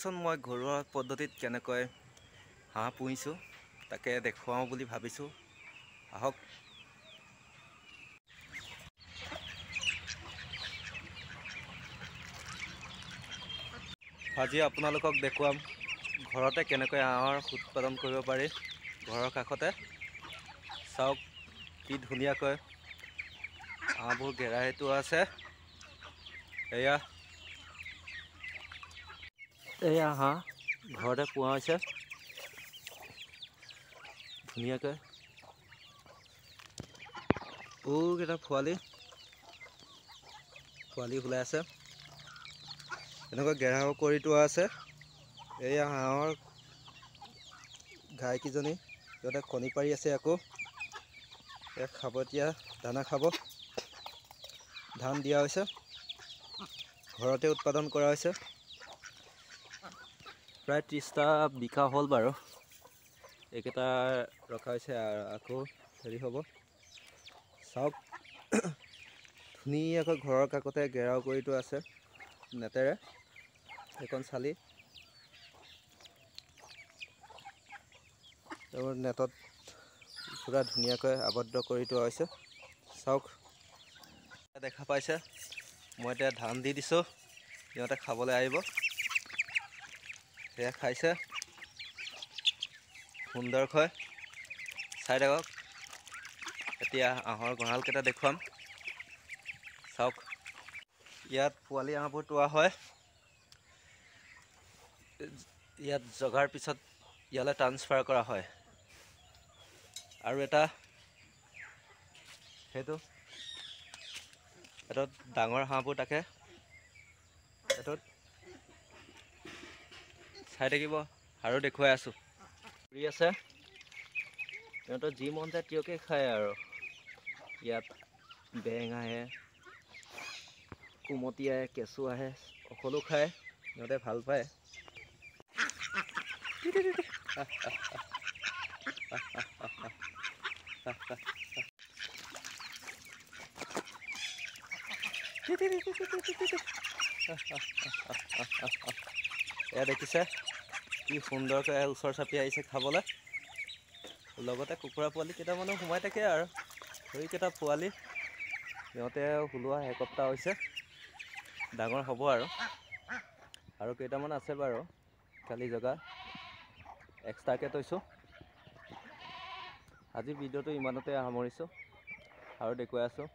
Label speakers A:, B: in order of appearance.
A: চাওকচোন মই ঘৰুৱা পদ্ধতিত কেনেকৈ হাঁহ পুহিছোঁ তাকে দেখুৱাওঁ বুলি ভাবিছোঁ। আহক। আজি আপোনালোকক দেখুৱাম ঘৰতে কেনেকৈ হাঁহৰ উৎপাদন কৰিব পাৰি। ঘৰৰ কাষতে চাওক কি ধুনীয়াকৈ হাঁহবোৰ ঘেৰাইটো আছে। এয়া হাঁহ ঘৰতে পোহা হৈছে ধুনীয়াকৈ। কেইটা পোৱালি ওলাই আছে। এনেকৈ ঘেৰাও কৰি থোৱা আছে। এয়া হাঁহৰ ঘাইকেইজনী সিহঁতে কণী পাৰি আছে। আকৌ খাব, এতিয়া দানা খাব। ধান দিয়া হৈছে, ঘৰতে উৎপাদন কৰা হৈছে। প্ৰায় 30টা বিকা হ'ল বাৰু। এইকেইটা ৰখা হৈছে আকৌ হেৰি হ'ব। চাওক ধুনীয়াকৈ ঘৰৰ কাষতে ঘেৰাও কৰি থোৱা আছে নেটেৰে। এইখন চালি নেটত পুৰা ধুনীয়াকৈ আবদ্ধ কৰি থোৱা হৈছে। চাওক দেখা পাইছে, মই এতিয়া ধান দি দিছোঁ, সিহঁতে খাবলৈ আহিব। সেয়া খাইছে সুন্দৰকৈ। চাই থাকক। এতিয়া হাঁহৰ গঁৰালকেইটা দেখুৱাম। চাওক ইয়াত পোৱালি হাঁহবোৰ তোলা হয়। ইয়াত জগাৰ পিছত ইয়ালৈ ট্ৰান্সফাৰ কৰা হয়। আৰু সেইটো এটাত ডাঙৰ হাঁহবোৰ থাকে। এটাত চাই থাকিব আৰু দেখুৱাই আছোঁ। ফুৰি আছে, সিহঁতৰ যি মন যায় তিয়কে খায় আৰু। ইয়াত বেং আহে, কুমতি আহে, কেঁচু আহে, সকলো খায়। সিহঁতে ভাল পায়। এয়া দেখিছে কি সুন্দৰকৈ ওচৰ চাপি আহিছে খাবলৈ। লগতে কুকুৰা পোৱালি কেইটামানো সোমাই থাকে আৰু। সেইকেইটা পোৱালি সিহঁতে ওলোৱা এসপ্তাহ হৈছে, ডাঙৰ হ'ব আৰু কেইটামান আছে বাৰু খালি জগা এক্সট্ৰাকৈ থৈছোঁ। আজি ভিডিঅ'টো ইমানতে সামৰিছোঁ আৰু দেখুৱাই আছোঁ।